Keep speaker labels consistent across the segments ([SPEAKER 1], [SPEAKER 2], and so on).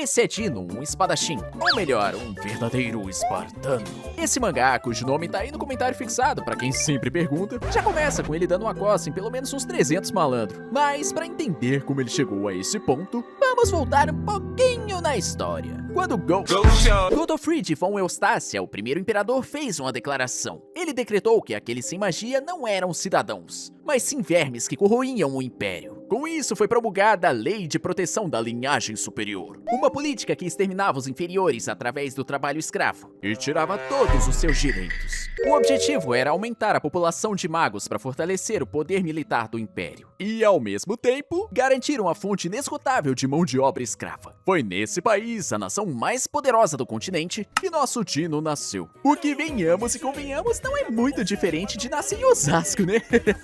[SPEAKER 1] Esse é Dino, um espadachim, ou melhor, um verdadeiro espartano. Esse mangá, cujo nome tá aí no comentário fixado pra quem sempre pergunta, já começa com ele dando uma coça em pelo menos uns 300 malandros. Mas pra entender como ele chegou a esse ponto, vamos voltar um pouquinho na história. Quando Godofredo von Eustácia, o primeiro imperador, fez uma declaração. Ele decretou que aqueles sem magia não eram cidadãos, mas sim vermes que corroíam o império. Com isso foi promulgada a Lei de Proteção da Linhagem Superior, uma política que exterminava os inferiores através do trabalho escravo e tirava todos os seus direitos. O objetivo era aumentar a população de magos para fortalecer o poder militar do império e, ao mesmo tempo, garantir uma fonte inesgotável de mão de obra escrava. Foi nesse país, a nação mais poderosa do continente, que nosso Dino nasceu. O que, venhamos e convenhamos, não é muito diferente de nascer em Osasco, né?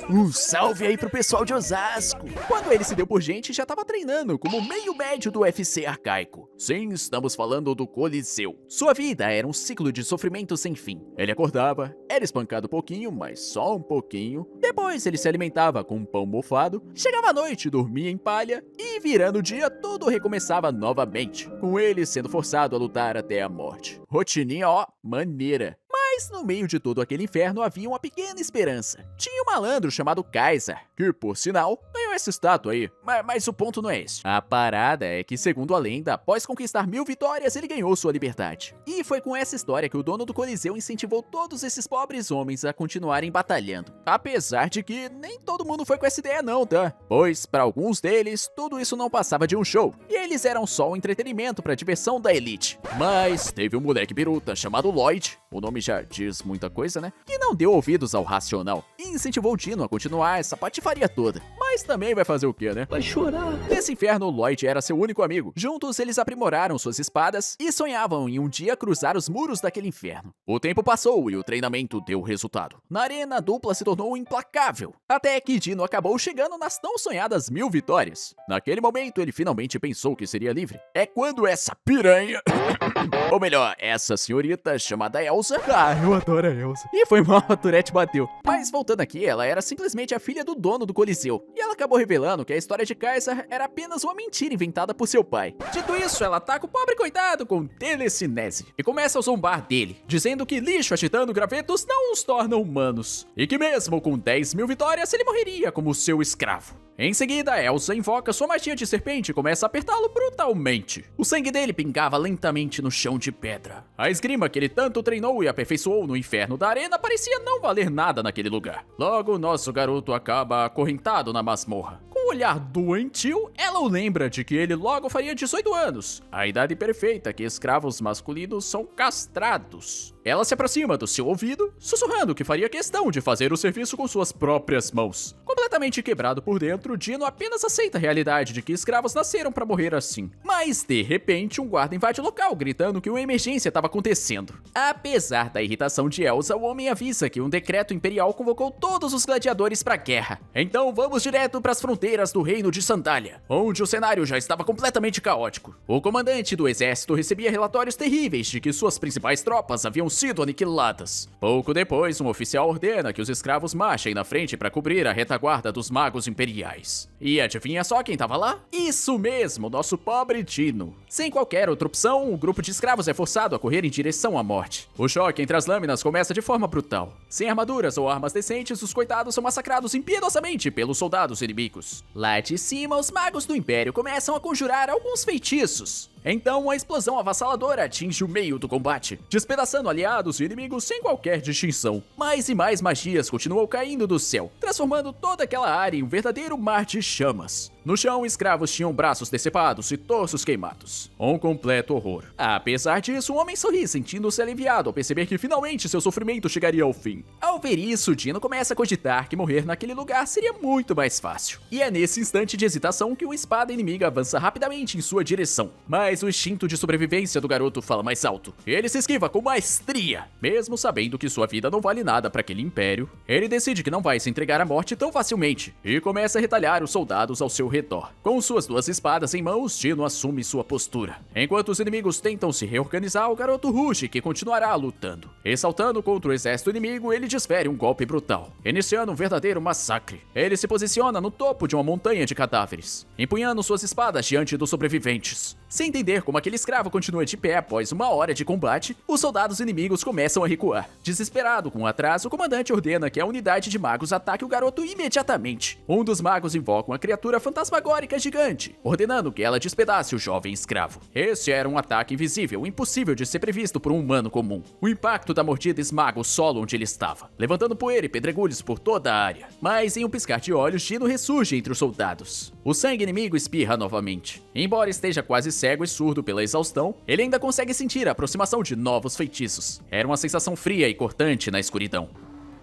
[SPEAKER 1] Um salve aí pro pessoal de Osasco! Quando ele se deu por gente, já estava treinando como meio médio do UFC arcaico. Sim, estamos falando do Coliseu. Sua vida era um ciclo de sofrimento sem fim. Ele acordava, era espancado um pouquinho, mas só um pouquinho. Depois ele se alimentava com um pão mofado, chegava à noite, dormia em palha e, virando o dia, tudo recomeçava novamente, com ele sendo forçado a lutar até a morte. Rotininha, ó, maneira. Mas no meio de todo aquele inferno havia uma pequena esperança. Tinha um malandro chamado Kaiser, que, por sinal, ganhou essa estátua aí. Mas o ponto não é esse. A parada é que, segundo a lenda, após conquistar 1000 vitórias, ele ganhou sua liberdade. E foi com essa história que o dono do Coliseu incentivou todos esses pobres homens a continuarem batalhando. Apesar de que nem todo mundo foi com essa ideia não, tá? Pois, para alguns deles, tudo isso não passava de um show. E eles eram só um entretenimento para diversão da elite. Mas teve um moleque biruta chamado Lloyd, o nome já diz muita coisa, né? Que não deu ouvidos ao racional e incentivou o Dino a continuar essa patifaria toda. Mas também vai fazer o quê, né? Vai chorar. Nesse inferno, Lloyd era seu único amigo. Juntos, eles aprimoraram suas espadas e sonhavam em um dia cruzar os muros daquele inferno. O tempo passou e o treinamento deu resultado. Na arena, a dupla se tornou implacável. Até que Dino acabou chegando nas tão sonhadas 1000 vitórias. Naquele momento, ele finalmente pensou que seria livre. É quando essa piranha... Ou melhor, essa senhorita chamada Elsa... Ah, eu adoro a Elsa. E foi mal, a Tourette bateu. Mas voltando aqui, ela era simplesmente a filha do dono do Coliseu. E ela acabou revelando que a história de Kaiser era apenas uma mentira inventada por seu pai. Dito isso, ela ataca o pobre coitado com telecinese e começa a zombar dele, dizendo que lixo agitando gravetos não os torna humanos. E que mesmo com 10.000 vitórias, ele morreria como seu escravo. Em seguida, Elsa invoca sua magia de serpente e começa a apertá-lo brutalmente. O sangue dele pingava lentamente no chão de pedra. A esgrima que ele tanto treinou e aperfeiçoou no inferno da arena parecia não valer nada naquele lugar. Logo, nosso garoto acaba acorrentado na masmorra. Com um olhar doentio, ela o lembra de que ele logo faria 18 anos, a idade perfeita que escravos masculinos são castrados. Ela se aproxima do seu ouvido, sussurrando que faria questão de fazer o serviço com suas próprias mãos. Completamente quebrado por dentro, Dino apenas aceita a realidade de que escravos nasceram para morrer assim. Mas, de repente, um guarda invade o local, gritando que uma emergência estava acontecendo. Apesar da irritação de Elsa, o homem avisa que um decreto imperial convocou todos os gladiadores para a guerra. Então vamos direto para as fronteiras do reino de Sandália, onde o cenário já estava completamente caótico. O comandante do exército recebia relatórios terríveis de que suas principais tropas haviam sido aniquiladas. Pouco depois, um oficial ordena que os escravos marchem na frente para cobrir a retaguarda dos magos imperiais. E adivinha só quem tava lá? Isso mesmo, nosso pobre Dino. Sem qualquer outra opção, o grupo de escravos é forçado a correr em direção à morte. O choque entre as lâminas começa de forma brutal. Sem armaduras ou armas decentes, os coitados são massacrados impiedosamente pelos soldados inimigos. Lá de cima, os magos do Império começam a conjurar alguns feitiços. Então, a explosão avassaladora atinge o meio do combate, despedaçando aliados e inimigos sem qualquer distinção. Mais e mais magias continuam caindo do céu, transformando toda aquela área em um verdadeiro mar de chamas. No chão, escravos tinham braços decepados e torsos queimados. Um completo horror. Apesar disso, o homem sorri, sentindo-se aliviado ao perceber que finalmente seu sofrimento chegaria ao fim. Ao ver isso, Dino começa a cogitar que morrer naquele lugar seria muito mais fácil. E é nesse instante de hesitação que uma espada inimiga avança rapidamente em sua direção. Mas o instinto de sobrevivência do garoto fala mais alto. Ele se esquiva com maestria. Mesmo sabendo que sua vida não vale nada para aquele império, ele decide que não vai se entregar à morte tão facilmente e começa a retalhar os soldados ao seu redor. Com suas duas espadas em mãos, Dino assume sua postura. Enquanto os inimigos tentam se reorganizar, o garoto ruge que continuará lutando. Ressaltando contra o exército inimigo, ele desfere um golpe brutal, iniciando um verdadeiro massacre. Ele se posiciona no topo de uma montanha de cadáveres, empunhando suas espadas diante dos sobreviventes. Sem entender como aquele escravo continua de pé após uma hora de combate, os soldados inimigos começam a recuar. Desesperado com o atraso, o comandante ordena que a unidade de magos ataque o garoto imediatamente. Um dos magos invoca uma criatura fantasmagórica gigante, ordenando que ela despedace o jovem escravo. Esse era um ataque invisível, impossível de ser previsto por um humano comum. O impacto da mordida esmaga o solo onde ele estava, levantando poeira e pedregulhos por toda a área. Mas em um piscar de olhos, Dino ressurge entre os soldados. O sangue inimigo espirra novamente. Embora esteja quase cego e surdo pela exaustão, ele ainda consegue sentir a aproximação de novos feitiços. Era uma sensação fria e cortante na escuridão.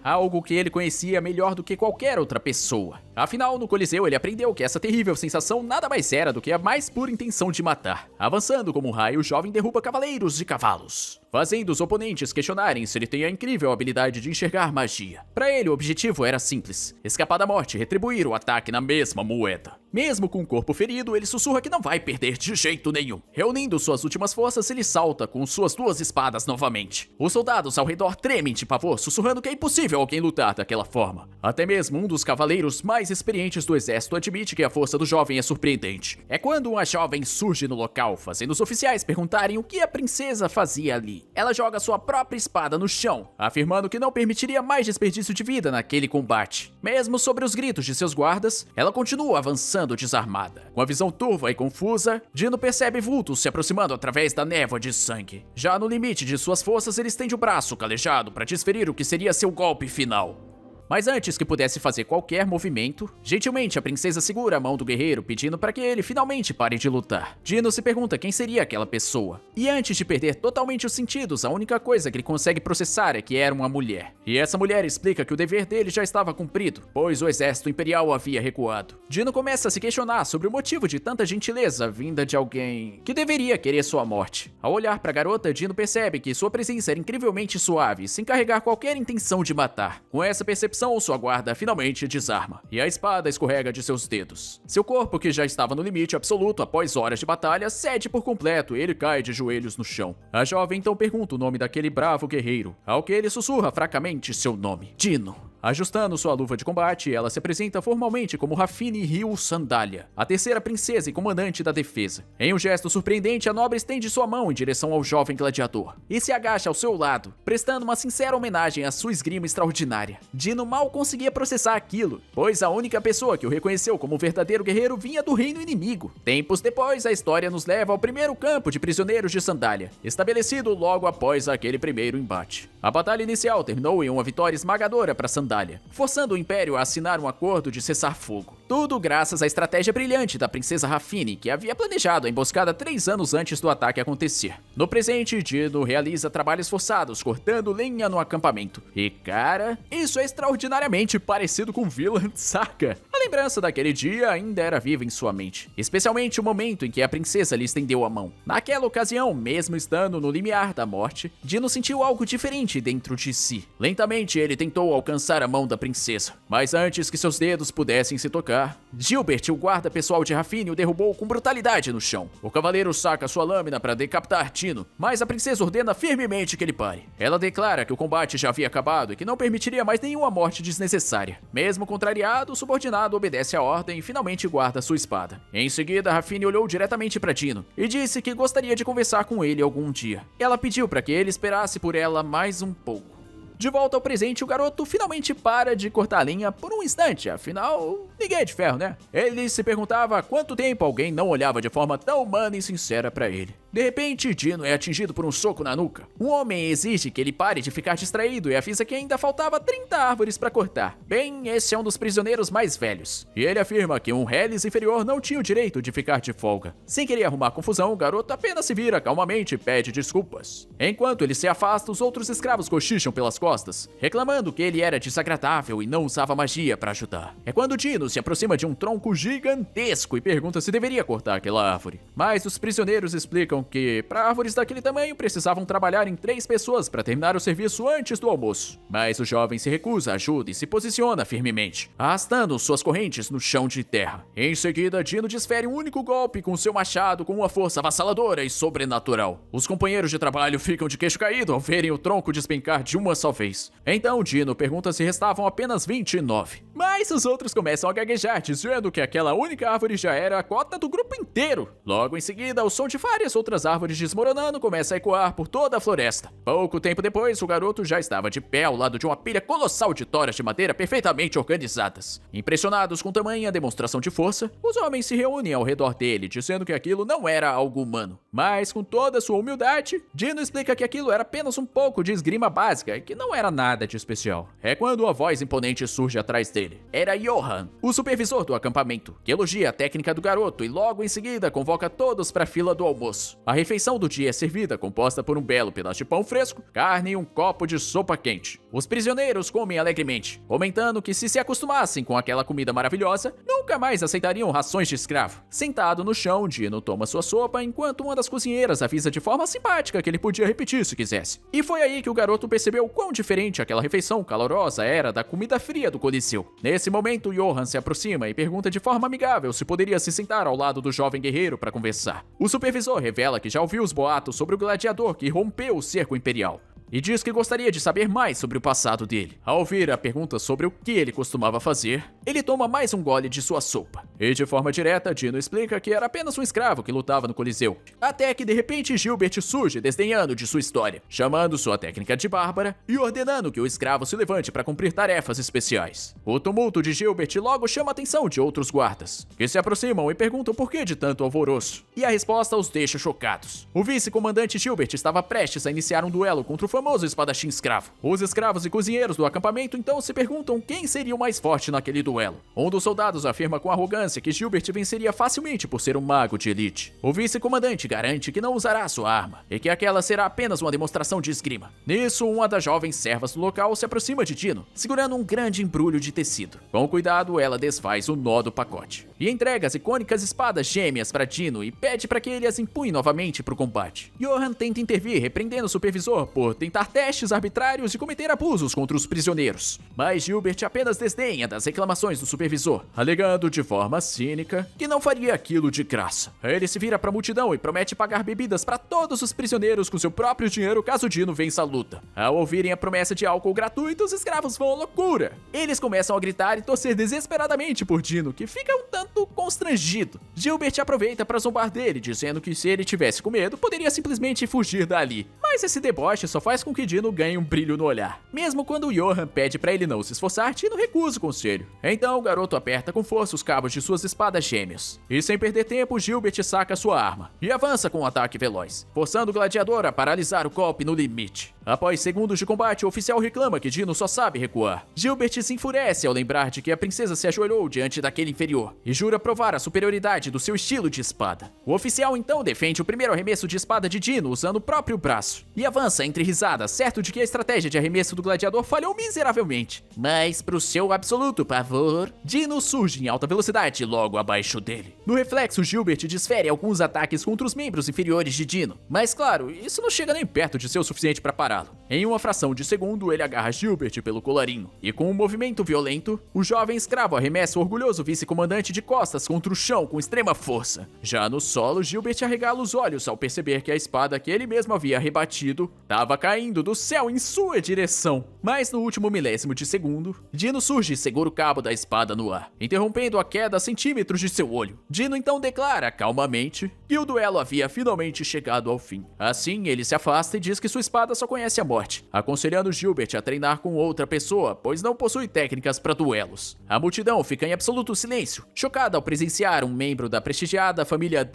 [SPEAKER 1] Algo que ele conhecia melhor do que qualquer outra pessoa. Afinal, no Coliseu ele aprendeu que essa terrível sensação nada mais era do que a mais pura intenção de matar. Avançando como um raio, o jovem derruba cavaleiros de cavalos, fazendo os oponentes questionarem se ele tem a incrível habilidade de enxergar magia. Para ele, o objetivo era simples: escapar da morte e retribuir o ataque na mesma moeda. Mesmo com o corpo ferido, ele sussurra que não vai perder de jeito nenhum. Reunindo suas últimas forças, ele salta com suas duas espadas novamente. Os soldados ao redor tremem de pavor, sussurrando que é impossível alguém lutar daquela forma. Até mesmo um dos cavaleiros mais experientes do exército admite que a força do jovem é surpreendente. É quando uma jovem surge no local, fazendo os oficiais perguntarem o que a princesa fazia ali. Ela joga sua própria espada no chão, afirmando que não permitiria mais desperdício de vida naquele combate. Mesmo sobre os gritos de seus guardas, ela continua avançando desarmada. Com a visão turva e confusa, Dino percebe vultos se aproximando através da névoa de sangue. Já no limite de suas forças, ele estende o braço calejado para desferir o que seria seu golpe final. Mas antes que pudesse fazer qualquer movimento, gentilmente a princesa segura a mão do guerreiro, pedindo para que ele finalmente pare de lutar. Dino se pergunta quem seria aquela pessoa. E antes de perder totalmente os sentidos, a única coisa que ele consegue processar é que era uma mulher. E essa mulher explica que o dever dele já estava cumprido, pois o exército imperial havia recuado. Dino começa a se questionar sobre o motivo de tanta gentileza vinda de alguém que deveria querer sua morte. Ao olhar para a garota, Dino percebe que sua presença era incrivelmente suave, sem carregar qualquer intenção de matar. Com essa percepção, sua guarda finalmente desarma, e a espada escorrega de seus dedos. Seu corpo, que já estava no limite absoluto após horas de batalha, cede por completo e ele cai de joelhos no chão. A jovem então pergunta o nome daquele bravo guerreiro, ao que ele sussurra fracamente seu nome: Dino. Ajustando sua luva de combate, ela se apresenta formalmente como Rafine Hill Sandalia, a terceira princesa e comandante da defesa. Em um gesto surpreendente, a nobre estende sua mão em direção ao jovem gladiador e se agacha ao seu lado, prestando uma sincera homenagem à sua esgrima extraordinária. Dino mal conseguia processar aquilo, pois a única pessoa que o reconheceu como verdadeiro guerreiro vinha do reino inimigo. Tempos depois, a história nos leva ao primeiro campo de prisioneiros de Sandalia, estabelecido logo após aquele primeiro embate. A batalha inicial terminou em uma vitória esmagadora para Sandalia, forçando o Império a assinar um acordo de cessar-fogo. Tudo graças à estratégia brilhante da princesa Rafine, que havia planejado a emboscada 3 anos antes do ataque acontecer. No presente, Dino realiza trabalhos forçados, cortando lenha no acampamento. E cara, isso é extraordinariamente parecido com Vinland Saga. A lembrança daquele dia ainda era viva em sua mente, especialmente o momento em que a princesa lhe estendeu a mão. Naquela ocasião, mesmo estando no limiar da morte, Dino sentiu algo diferente dentro de si. Lentamente, ele tentou alcançar a mão da princesa, mas antes que seus dedos pudessem se tocar, Gilbert, o guarda pessoal de Rafine, o derrubou com brutalidade no chão. O cavaleiro saca sua lâmina para decapitar Dino, mas a princesa ordena firmemente que ele pare. Ela declara que o combate já havia acabado e que não permitiria mais nenhuma morte desnecessária. Mesmo contrariado, o subordinado obedece à ordem e finalmente guarda sua espada. Em seguida, Rafine olhou diretamente para Dino e disse que gostaria de conversar com ele algum dia. Ela pediu para que ele esperasse por ela mais um pouco. De volta ao presente, o garoto finalmente para de cortar a lenha por um instante, afinal, ninguém é de ferro, né? Ele se perguntava há quanto tempo alguém não olhava de forma tão humana e sincera para ele. De repente, Dino é atingido por um soco na nuca. Um homem exige que ele pare de ficar distraído e avisa que ainda faltava 30 árvores para cortar. Bem, esse é um dos prisioneiros mais velhos, e ele afirma que um Hellis inferior não tinha o direito de ficar de folga. Sem querer arrumar confusão, o garoto apenas se vira calmamente e pede desculpas. Enquanto ele se afasta, os outros escravos cochicham pelas costas, reclamando que ele era desagradável e não usava magia para ajudar. É quando Dino se aproxima de um tronco gigantesco e pergunta se deveria cortar aquela árvore. Mas os prisioneiros explicam que, para árvores daquele tamanho, precisavam trabalhar em 3 pessoas para terminar o serviço antes do almoço. Mas o jovem se recusa à ajuda e se posiciona firmemente, arrastando suas correntes no chão de terra. Em seguida, Dino desfere um único golpe com seu machado com uma força avassaladora e sobrenatural. Os companheiros de trabalho ficam de queixo caído ao verem o tronco despencar de uma só vez. Então Dino pergunta se restavam apenas 29. Mas os outros começam a gaguejar, dizendo que aquela única árvore já era a cota do grupo inteiro. Logo em seguida, o som de várias outras árvores desmoronando começa a ecoar por toda a floresta. Pouco tempo depois, o garoto já estava de pé ao lado de uma pilha colossal de toras de madeira perfeitamente organizadas. Impressionados com tamanha demonstração de força, os homens se reúnem ao redor dele, dizendo que aquilo não era algo humano. Mas, com toda sua humildade, Dino explica que aquilo era apenas um pouco de esgrima básica e que não era nada de especial. É quando uma voz imponente surge atrás dele. Era Johan, o supervisor do acampamento, que elogia a técnica do garoto e logo em seguida convoca todos para a fila do almoço. A refeição do dia é servida, composta por um belo pedaço de pão fresco, carne e um copo de sopa quente. Os prisioneiros comem alegremente, comentando que se acostumassem com aquela comida maravilhosa, nunca mais aceitariam rações de escravo. Sentado no chão, Dino toma sua sopa enquanto uma das cozinheiras avisa de forma simpática que ele podia repetir se quisesse. E foi aí que o garoto percebeu quão diferente aquela refeição calorosa era da comida fria do Coliseu. Nesse momento, Johan se aproxima e pergunta de forma amigável se poderia se sentar ao lado do jovem guerreiro para conversar. O supervisor revela que já ouviu os boatos sobre o gladiador que rompeu o cerco imperial e diz que gostaria de saber mais sobre o passado dele. Ao ouvir a pergunta sobre o que ele costumava fazer, ele toma mais um gole de sua sopa. E de forma direta, Dino explica que era apenas um escravo que lutava no Coliseu. Até que de repente Gilbert surge desdenhando de sua história, chamando sua técnica de bárbara e ordenando que o escravo se levante para cumprir tarefas especiais. O tumulto de Gilbert logo chama a atenção de outros guardas, que se aproximam e perguntam por que de tanto alvoroço. E a resposta os deixa chocados. O vice-comandante Gilbert estava prestes a iniciar um duelo contra o famoso espadachim escravo. Os escravos e cozinheiros do acampamento então se perguntam quem seria o mais forte naquele duelo. Um dos soldados afirma com arrogância que Gilbert venceria facilmente por ser um mago de elite. O vice-comandante garante que não usará sua arma e que aquela será apenas uma demonstração de esgrima. Nisso, uma das jovens servas do local se aproxima de Dino, segurando um grande embrulho de tecido. Com cuidado, ela desfaz o nó do pacote e entrega as icônicas espadas gêmeas para Dino e pede para que ele as empunhe novamente para o combate. Johan tenta intervir, repreendendo o supervisor por tentar testes arbitrários e cometer abusos contra os prisioneiros. Mas Gilbert apenas desdenha das reclamações do supervisor, alegando de forma cínica que não faria aquilo de graça. Ele se vira para a multidão e promete pagar bebidas para todos os prisioneiros com seu próprio dinheiro caso Dino vença a luta. Ao ouvirem a promessa de álcool gratuito, os escravos vão à loucura. Eles começam a gritar e torcer desesperadamente por Dino, que fica um tanto constrangido. Gilbert aproveita para zombar dele, dizendo que se ele tivesse com medo, poderia simplesmente fugir dali. Mas esse deboche só faz com que Dino ganhe um brilho no olhar. Mesmo quando Johan pede para ele não se esforçar, Dino recusa o conselho. Então o garoto aperta com força os cabos de suas espadas gêmeas. E sem perder tempo, Gilbert saca sua arma e avança com um ataque veloz, forçando o gladiador a paralisar o golpe no limite. Após segundos de combate, o oficial reclama que Dino só sabe recuar. Gilbert se enfurece ao lembrar de que a princesa se ajoelhou diante daquele inferior e jura provar a superioridade do seu estilo de espada. O oficial então defende o primeiro arremesso de espada de Dino usando o próprio braço e avança entre risadas, certo de que a estratégia de arremesso do gladiador falhou miseravelmente. Mas, pro seu absoluto pavor, Dino surge em alta velocidade logo abaixo dele. No reflexo, Gilbert desfere alguns ataques contra os membros inferiores de Dino, mas claro, isso não chega nem perto de ser o suficiente para pará-lo. Em uma fração de segundo, ele agarra Gilbert pelo colarinho, e com um movimento violento, o jovem escravo arremessa o orgulhoso vice-comandante de costas contra o chão com extrema força. Já no solo, Gilbert arregala os olhos ao perceber que a espada que ele mesmo havia rebatido estava caindo do céu em sua direção. Mas no último milésimo de segundo, Dino surge e segura o cabo da espada no ar, interrompendo a queda a centímetros de seu olho. Dino então declara calmamente que o duelo havia finalmente chegado ao fim. Assim, ele se afasta e diz que sua espada só conhece a morte, aconselhando Gilbert a treinar com outra pessoa, pois não possui técnicas para duelos. A multidão fica em absoluto silêncio, chocada ao presenciar um membro da prestigiada família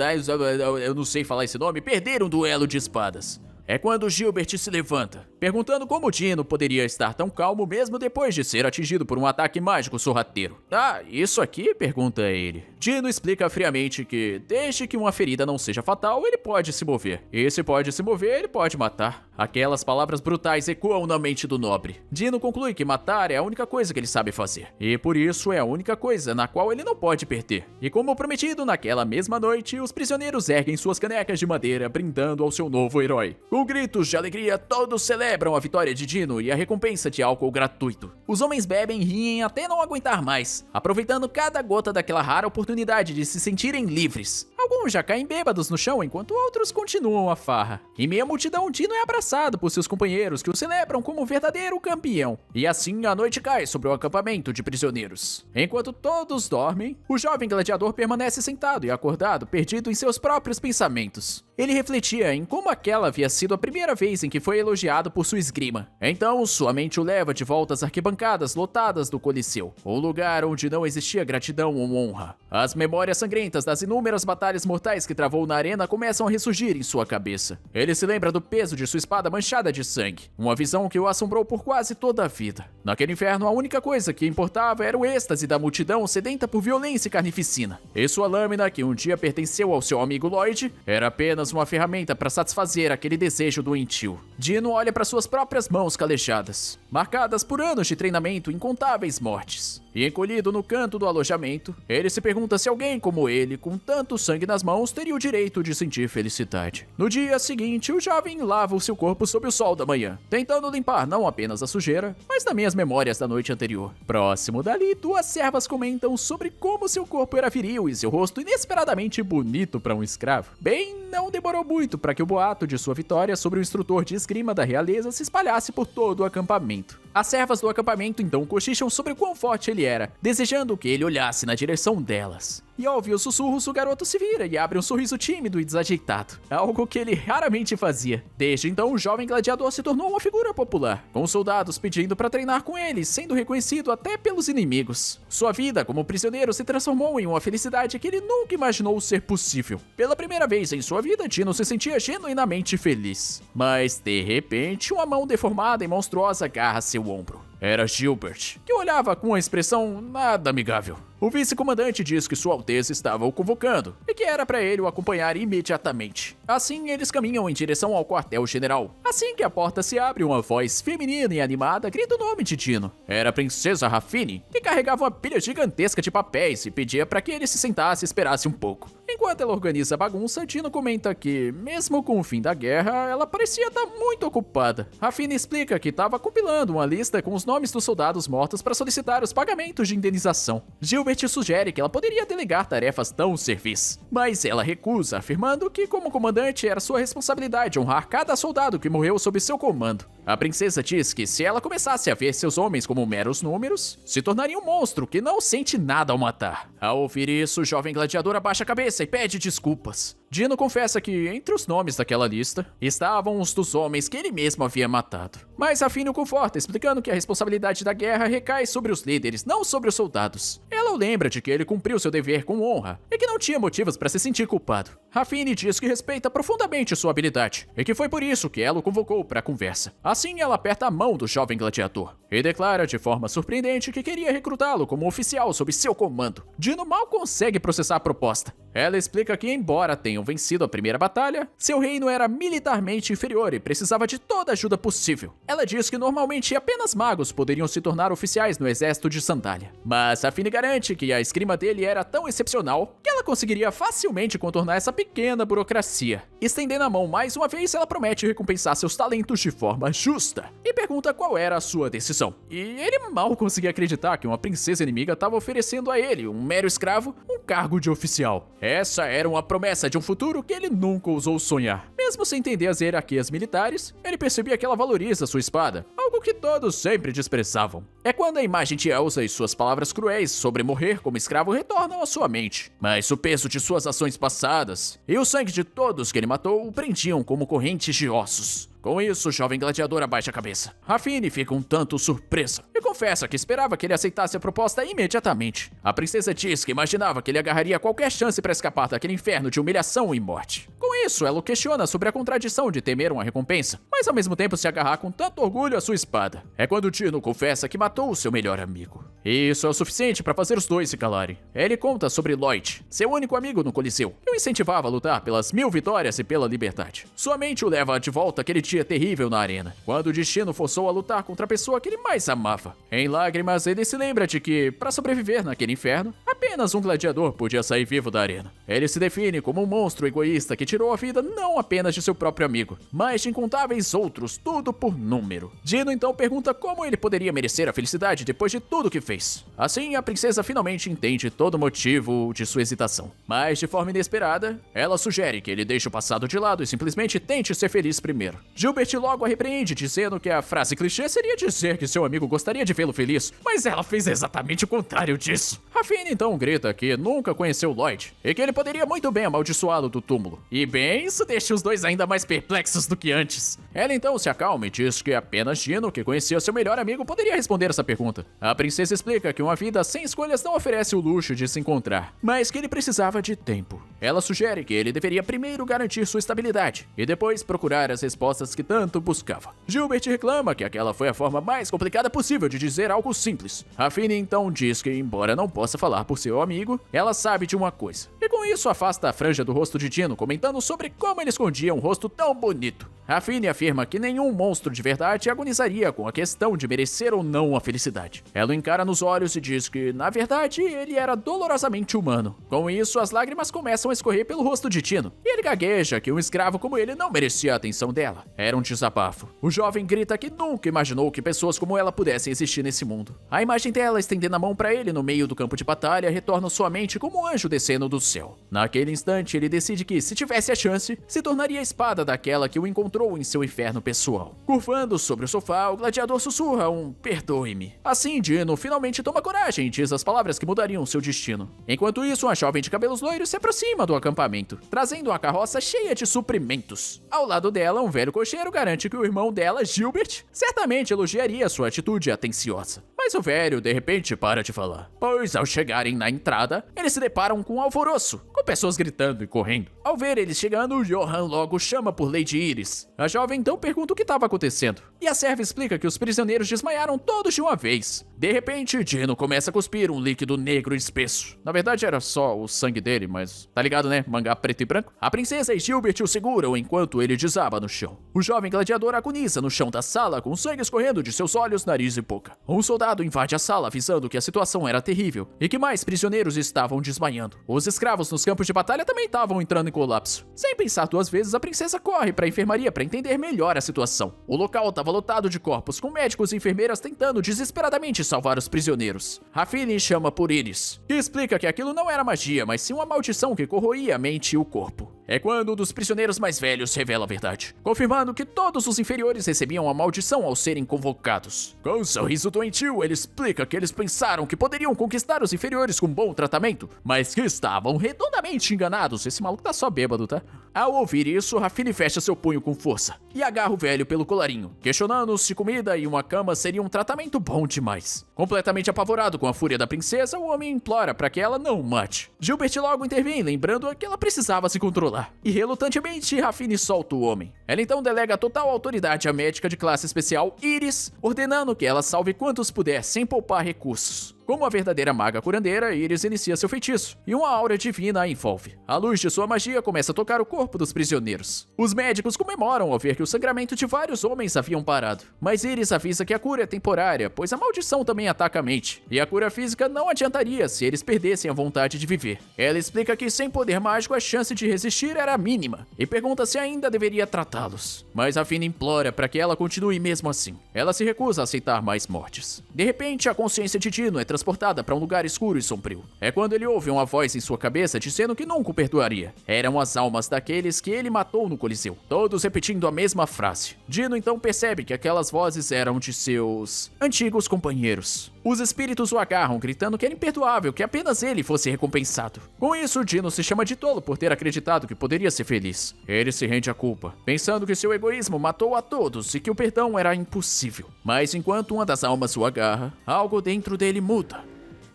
[SPEAKER 1] eu não sei falar esse nome, perder um duelo de espadas. É quando Gilbert se levanta, perguntando como Dino poderia estar tão calmo mesmo depois de ser atingido por um ataque mágico sorrateiro. Ah, isso aqui? Pergunta ele. Dino explica friamente que, desde que uma ferida não seja fatal, ele pode se mover. E se pode se mover, ele pode matar. Aquelas palavras brutais ecoam na mente do nobre. Dino conclui que matar é a única coisa que ele sabe fazer, e por isso é a única coisa na qual ele não pode perder. E como prometido, naquela mesma noite, os prisioneiros erguem suas canecas de madeira brindando ao seu novo herói. Com Com gritos de alegria, todos celebram a vitória de Dino e a recompensa de álcool gratuito. Os homens bebem e riem até não aguentar mais, aproveitando cada gota daquela rara oportunidade de se sentirem livres. Alguns já caem bêbados no chão, enquanto outros continuam a farra. Em meio à multidão, Dino é abraçado por seus companheiros que o celebram como um verdadeiro campeão. E assim a noite cai sobre o acampamento de prisioneiros. Enquanto todos dormem, o jovem gladiador permanece sentado e acordado, perdido em seus próprios pensamentos. Ele refletia em como aquela havia sido a primeira vez em que foi elogiado por sua esgrima. Então, sua mente o leva de volta às arquibancadas lotadas do Coliseu, um lugar onde não existia gratidão ou honra. As memórias sangrentas das inúmeras batalhas mortais que travou na arena começam a ressurgir em sua cabeça. Ele se lembra do peso de sua espada manchada de sangue, uma visão que o assombrou por quase toda a vida. Naquele inferno, a única coisa que importava era o êxtase da multidão sedenta por violência e carnificina. E sua lâmina, que um dia pertenceu ao seu amigo Lloyd, era apenas uma ferramenta para satisfazer aquele desejo doentio. Dino olha para suas próprias mãos calejadas, marcadas por anos de treinamento e incontáveis mortes. E encolhido no canto do alojamento, ele se pergunta se alguém como ele, com tanto sangue nas mãos, teria o direito de sentir felicidade. No dia seguinte, o jovem lava o seu corpo sob o sol da manhã, tentando limpar não apenas a sujeira, mas também as memórias da noite anterior. Próximo dali, duas servas comentam sobre como seu corpo era viril e seu rosto inesperadamente bonito para um escravo. Bem, não demorou muito para que o boato de sua vitória sobre o instrutor de esgrima da realeza se espalhasse por todo o acampamento. As servas do acampamento então cochicham sobre quão forte ele era, desejando que ele olhasse na direção delas. E ao ouvir os sussurros, o garoto se vira e abre um sorriso tímido e desajeitado, algo que ele raramente fazia. Desde então, o jovem gladiador se tornou uma figura popular, com soldados pedindo para treinar com ele, sendo reconhecido até pelos inimigos. Sua vida como prisioneiro se transformou em uma felicidade que ele nunca imaginou ser possível. Pela primeira vez em sua vida, Dino se sentia genuinamente feliz. Mas, de repente, uma mão deformada e monstruosa agarra seu ombro. Era Gilbert, que olhava com uma expressão nada amigável. O vice-comandante diz que Sua Alteza estava o convocando e que era para ele o acompanhar imediatamente. Assim, eles caminham em direção ao quartel-general. Assim que a porta se abre, uma voz feminina e animada grita o nome de Dino. Era a princesa Raffine, que carregava uma pilha gigantesca de papéis e pedia para que ele se sentasse e esperasse um pouco. Enquanto ela organiza a bagunça, Dino comenta que, mesmo com o fim da guerra, ela parecia estar muito ocupada. Raffine explica que estava compilando uma lista com os nomes dos soldados mortos para solicitar os pagamentos de indenização. Gilbert sugere que ela poderia delegar tarefas tão servis, mas ela recusa, afirmando que, como comandante, era sua responsabilidade honrar cada soldado que morreu sob seu comando. A princesa diz que se ela começasse a ver seus homens como meros números, se tornaria um monstro que não sente nada ao matar. Ao ouvir isso, o jovem gladiador abaixa a cabeça e pede desculpas. Dino confessa que, entre os nomes daquela lista, estavam os dos homens que ele mesmo havia matado. Mas Raffine o conforta, explicando que a responsabilidade da guerra recai sobre os líderes, não sobre os soldados. Ela o lembra de que ele cumpriu seu dever com honra e que não tinha motivos para se sentir culpado. Raffine diz que respeita profundamente sua habilidade e que foi por isso que ela o convocou para a conversa. Assim, ela aperta a mão do jovem gladiador e declara de forma surpreendente que queria recrutá-lo como oficial sob seu comando. Dino mal consegue processar a proposta. Ela explica que, embora tenham vencido a primeira batalha, seu reino era militarmente inferior e precisava de toda a ajuda possível. Ela diz que normalmente apenas magos poderiam se tornar oficiais no exército de Sandália. Mas Raffine garante que a esgrima dele era tão excepcional que ela conseguiria facilmente contornar essa pequena burocracia. Estendendo a mão mais uma vez, ela promete recompensar seus talentos de forma justa e pergunta qual era a sua decisão. E ele mal conseguia acreditar que uma princesa inimiga estava oferecendo a ele, um mero escravo, um cargo de oficial. Essa era uma promessa de um futuro que ele nunca ousou sonhar. Mesmo sem entender as hierarquias militares, ele percebia que ela valoriza sua espada, algo que todos sempre desprezavam. É quando a imagem de Elsa e suas palavras cruéis sobre morrer como escravo retornam à sua mente. Mas o peso de suas ações passadas e o sangue de todos que ele matou o prendiam como correntes de ossos. Com isso, o jovem gladiador abaixa a cabeça. Raffine fica um tanto surpresa e confessa que esperava que ele aceitasse a proposta imediatamente. A princesa diz que imaginava que ele agarraria qualquer chance para escapar daquele inferno de humilhação e morte. Com isso, ela o questiona sobre a contradição de temer uma recompensa, mas ao mesmo tempo se agarrar com tanto orgulho à sua espada. É quando Dino confessa que matou o seu melhor amigo. E isso é o suficiente para fazer os dois se calarem. Ele conta sobre Lloyd, seu único amigo no Coliseu, que o incentivava a lutar pelas 1000 vitórias e pela liberdade. Sua mente o leva de volta àquele dia dia terrível na arena, quando o destino forçou a lutar contra a pessoa que ele mais amava. Em lágrimas, ele se lembra de que, para sobreviver naquele inferno, apenas um gladiador podia sair vivo da arena. Ele se define como um monstro egoísta que tirou a vida não apenas de seu próprio amigo, mas de incontáveis outros, tudo por número. Dino então pergunta como ele poderia merecer a felicidade depois de tudo que fez. Assim, a princesa finalmente entende todo o motivo de sua hesitação. Mas, de forma inesperada, ela sugere que ele deixe o passado de lado e simplesmente tente ser feliz primeiro. Gilbert logo a repreende, dizendo que a frase clichê seria dizer que seu amigo gostaria de vê-lo feliz, mas ela fez exatamente o contrário disso. Rafine então grita que nunca conheceu Lloyd e que ele poderia muito bem amaldiçoá-lo do túmulo. E bem, isso deixa os dois ainda mais perplexos do que antes. Ela então se acalma e diz que apenas Dino, que conhecia seu melhor amigo, poderia responder essa pergunta. A princesa explica que uma vida sem escolhas não oferece o luxo de se encontrar, mas que ele precisava de tempo. Ela sugere que ele deveria primeiro garantir sua estabilidade e depois procurar as respostas que tanto buscava. Gilbert reclama que aquela foi a forma mais complicada possível de dizer algo simples. Rafine então diz que, embora não possa falar por seu amigo, ela sabe de uma coisa. E com isso afasta a franja do rosto de Dino, comentando sobre como ele escondia um rosto tão bonito. Rafine afirma que nenhum monstro de verdade agonizaria com a questão de merecer ou não a felicidade. Ela o encara nos olhos e diz que, na verdade, ele era dolorosamente humano. Com isso, as lágrimas começam a escorrer pelo rosto de Dino, e ele gagueja que um escravo como ele não merecia a atenção dela. Era um desabafo. O jovem grita que nunca imaginou que pessoas como ela pudessem existir nesse mundo. A imagem dela estendendo a mão para ele no meio do campo de batalha retorna sua mente como um anjo descendo do céu. Naquele instante, ele decide que, se tivesse a chance, se tornaria a espada daquela que o encontrou em seu inferno pessoal. Curvando sobre o sofá, o gladiador sussurra um "perdoe-me". Assim, Dino finalmente toma coragem e diz as palavras que mudariam seu destino. Enquanto isso, uma jovem de cabelos loiros se aproxima do acampamento, trazendo uma carroça cheia de suprimentos. Ao lado dela, um velho cocheiro garante que o irmão dela, Gilbert, certamente elogiaria sua atitude atenciosa. Mas o velho, de repente, para de falar, pois ao chegarem na entrada, eles se deparam com um alvoroço, com pessoas gritando e correndo. Ao ver eles chegando, Johan logo chama por Lady Iris. A jovem então pergunta o que estava acontecendo, e a serva explica que os prisioneiros desmaiaram todos de uma vez. De repente, Dino começa a cuspir um líquido negro e espesso. Na verdade era só o sangue dele, mas tá ligado, né? Mangá preto e branco. A princesa e Gilbert o seguram enquanto ele desaba no chão. O jovem gladiador agoniza no chão da sala com sangue escorrendo de seus olhos, nariz e boca. Um soldado invade a sala avisando que a situação era terrível e que mais prisioneiros estavam desmaiando. Os escravos nos campos de batalha também estavam entrando em colapso. Sem pensar duas vezes, a princesa corre para a enfermaria para entender melhor a situação. O local estava lotado de corpos, com médicos e enfermeiras tentando desesperadamente salvar os prisioneiros. Rafine chama por Iris, que explica que aquilo não era magia, mas sim uma maldição que corroía a mente e o corpo. É quando um dos prisioneiros mais velhos revela a verdade, confirmando que todos os inferiores recebiam a maldição ao serem convocados. Com um sorriso doentio, ele explica que eles pensaram que poderiam conquistar os inferiores com bom tratamento, mas que estavam redondamente enganados. Esse maluco tá só bêbado, tá? Ao ouvir isso, Rafine fecha seu punho com força e agarra o velho pelo colarinho, questionando se comida e uma cama seria um tratamento bom demais. Completamente apavorado com a fúria da princesa, o homem implora para que ela não o mate. Gilbert logo intervém, lembrando que ela precisava se controlar. E relutantemente, Rafine solta o homem. Ela então delega total autoridade à médica de classe especial Iris, ordenando que ela salve quantos puder sem poupar recursos. Como a verdadeira maga curandeira, Iris inicia seu feitiço, e uma aura divina a envolve. A luz de sua magia começa a tocar o corpo dos prisioneiros. Os médicos comemoram ao ver que o sangramento de vários homens haviam parado. Mas Iris avisa que a cura é temporária, pois a maldição também ataca a mente, e a cura física não adiantaria se eles perdessem a vontade de viver. Ela explica que sem poder mágico a chance de resistir era mínima, e pergunta se ainda deveria tratá-los. Mas Rafine implora para que ela continue mesmo assim. Ela se recusa a aceitar mais mortes. De repente, a consciência de Dino é transportada para um lugar escuro e sombrio. É quando ele ouve uma voz em sua cabeça dizendo que nunca o perdoaria. Eram as almas daqueles que ele matou no Coliseu, todos repetindo a mesma frase. Dino então percebe que aquelas vozes eram de seus antigos companheiros. Os espíritos o agarram, gritando que era imperdoável que apenas ele fosse recompensado. Com isso, Dino se chama de tolo por ter acreditado que poderia ser feliz. Ele se rende à culpa, pensando que seu egoísmo matou a todos e que o perdão era impossível. Mas enquanto uma das almas o agarra, algo dentro dele muda.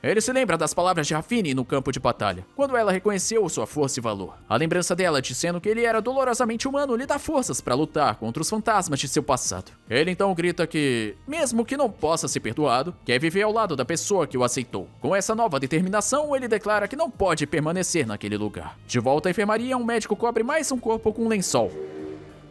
[SPEAKER 1] Ele se lembra das palavras de Rafine no campo de batalha, quando ela reconheceu sua força e valor. A lembrança dela dizendo que ele era dolorosamente humano lhe dá forças para lutar contra os fantasmas de seu passado. Ele então grita que, mesmo que não possa ser perdoado, quer viver ao lado da pessoa que o aceitou. Com essa nova determinação, ele declara que não pode permanecer naquele lugar. De volta à enfermaria, um médico cobre mais um corpo com um lençol.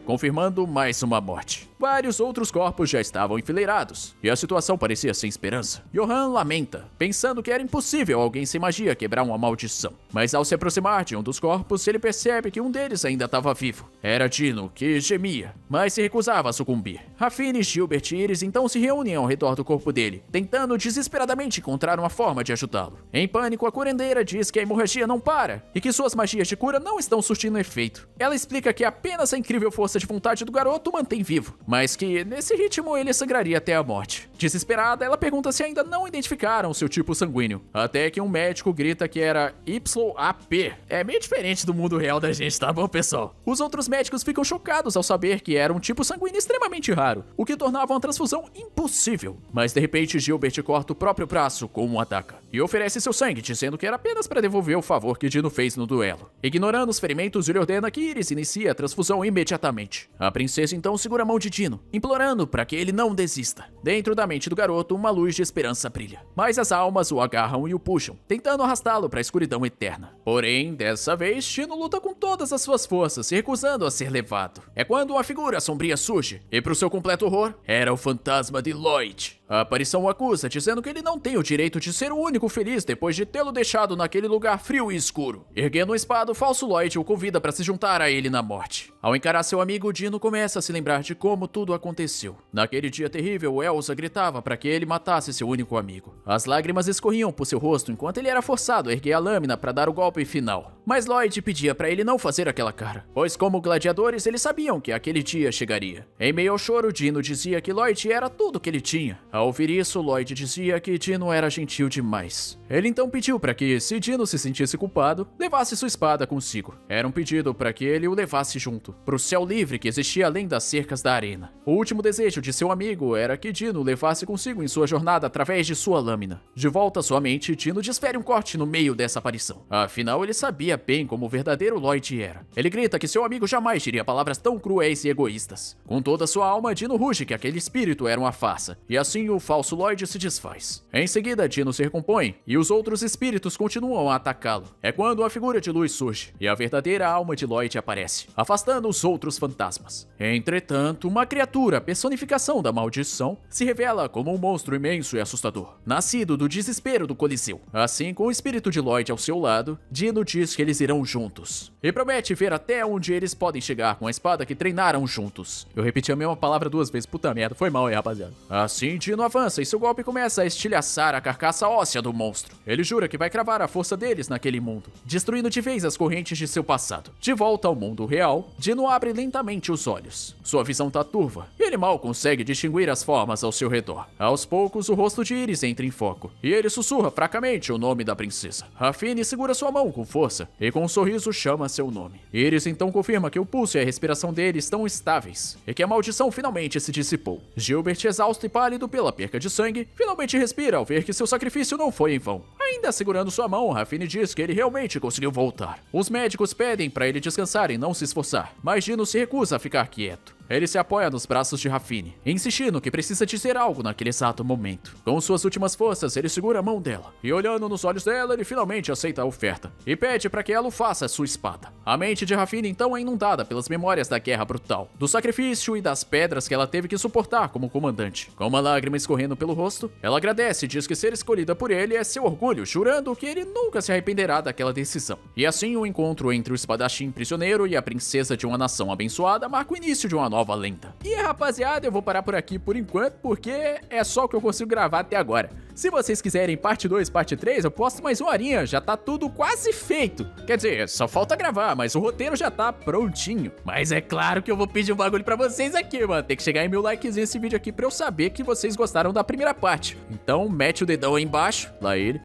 [SPEAKER 1] confirmando mais uma morte. Vários outros corpos já estavam enfileirados, e a situação parecia sem esperança. Johan lamenta, pensando que era impossível alguém sem magia quebrar uma maldição. Mas ao se aproximar de um dos corpos, ele percebe que um deles ainda estava vivo. Era Dino, que gemia, mas se recusava a sucumbir. Rafine, Gilbert e Iris então se reúnem ao redor do corpo dele, tentando desesperadamente encontrar uma forma de ajudá-lo. Em pânico, a curandeira diz que a hemorragia não para, e que suas magias de cura não estão surtindo efeito. Ela explica que apenas a incrível força de vontade do garoto o mantém vivo, mas que, nesse ritmo, ele sangraria até a morte. Desesperada, ela pergunta se ainda não identificaram seu tipo sanguíneo, até que um médico grita que era YAP. É meio diferente do mundo real da gente, tá bom, pessoal? Os outros médicos ficam chocados ao saber que era um tipo sanguíneo extremamente raro, o que tornava uma transfusão impossível. Mas, de repente, Gilbert corta o próprio braço com uma adaga e oferece seu sangue, dizendo que era apenas para devolver o favor que Dino fez no duelo. Ignorando os ferimentos, ele ordena que Iris inicie a transfusão imediatamente. A princesa então segura a mão de Dino, implorando para que ele não desista. Dentro da mente do garoto, uma luz de esperança brilha, mas as almas o agarram e o puxam, tentando arrastá-lo para a escuridão eterna. Porém, dessa vez, Dino luta com todas as suas forças, se recusando a ser levado. É quando uma figura sombria surge, e para o seu completo horror, era o fantasma de Lloyd. A aparição o acusa, dizendo que ele não tem o direito de ser o único feliz depois de tê-lo deixado naquele lugar frio e escuro. Erguendo uma espada, o falso Lloyd o convida para se juntar a ele na morte. Ao encarar seu amigo, Dino começa a se lembrar de como tudo aconteceu. Naquele dia terrível, Elsa gritava para que ele matasse seu único amigo. As lágrimas escorriam por seu rosto enquanto ele era forçado a erguer a lâmina para dar o golpe final. Mas Lloyd pedia para ele não fazer aquela cara, pois como gladiadores eles sabiam que aquele dia chegaria. Em meio ao choro, Dino dizia que Lloyd era tudo que ele tinha. Ao ouvir isso, Lloyd dizia que Dino era gentil demais. Ele então pediu para que, se Dino se sentisse culpado, levasse sua espada consigo. Era um pedido para que ele o levasse junto, pro céu livre que existia além das cercas da arena. O último desejo de seu amigo era que Dino o levasse consigo em sua jornada através de sua lâmina. De volta à sua mente, Dino desfere um corte no meio dessa aparição. Afinal, ele sabia bem como o verdadeiro Lloyd era. Ele grita que seu amigo jamais diria palavras tão cruéis e egoístas. Com toda sua alma, Dino ruge que aquele espírito era uma farsa, e assim o falso Lloyd se desfaz. Em seguida, Dino se recompõe, e os outros espíritos continuam a atacá-lo. É quando a figura de luz surge, e a verdadeira alma de Lloyd aparece, afastando os outros fantasmas. Entretanto, uma criatura, personificação da maldição, se revela como um monstro imenso e assustador, nascido do desespero do Coliseu. Assim, com o espírito de Lloyd ao seu lado, Dino diz que eles irão juntos, e promete ver até onde eles podem chegar com a espada que treinaram juntos. Eu repeti a mesma palavra duas vezes, puta merda, foi mal aí, rapaziada. Assim, Dino avança e seu golpe começa a estilhaçar a carcaça óssea do monstro. Ele jura que vai cravar a força deles naquele mundo, destruindo de vez as correntes de seu passado. De volta ao mundo real, Dino abre lentamente os olhos. Sua visão tá turva, e ele mal consegue distinguir as formas ao seu redor. Aos poucos, o rosto de Iris entra em foco, e ele sussurra fracamente o nome da princesa. Rafine segura sua mão com força, e com um sorriso chama seu nome. Iris então confirma que o pulso e a respiração dele estão estáveis, e que a maldição finalmente se dissipou. Gilbert, exausto e pálido pela perca de sangue, finalmente respira ao ver que seu sacrifício não foi em vão. Ainda segurando sua mão, Rafine diz que ele realmente conseguiu voltar. Os médicos pedem para ele descansar e não se esforçar, mas Dino se recusa a ficar quieto. Ele se apoia nos braços de Rafine, insistindo que precisa dizer algo naquele exato momento. Com suas últimas forças, ele segura a mão dela, e olhando nos olhos dela, ele finalmente aceita a oferta, e pede para que ela o faça a sua espada. A mente de Rafine então é inundada pelas memórias da guerra brutal, do sacrifício e das pedras que ela teve que suportar como comandante. Com uma lágrima escorrendo pelo rosto, ela agradece e diz que ser escolhida por ele é seu orgulho, jurando que ele nunca se arrependerá daquela decisão. E assim o encontro entre o espadachim prisioneiro e a princesa de uma nação abençoada marca o início de uma nova lenda. E rapaziada, eu vou parar por aqui por enquanto, porque é só o que eu consigo gravar até agora. Se vocês quiserem parte 2, parte 3, eu posto mais uma horinha, já tá tudo quase feito. Quer dizer, só falta gravar, mas o roteiro já tá prontinho. Mas é claro que eu vou pedir um bagulho pra vocês aqui, mano. Tem que chegar em 1000 likezinhos nesse vídeo aqui pra eu saber que vocês gostaram da primeira parte. Então, mete o dedão aí embaixo, lá ele,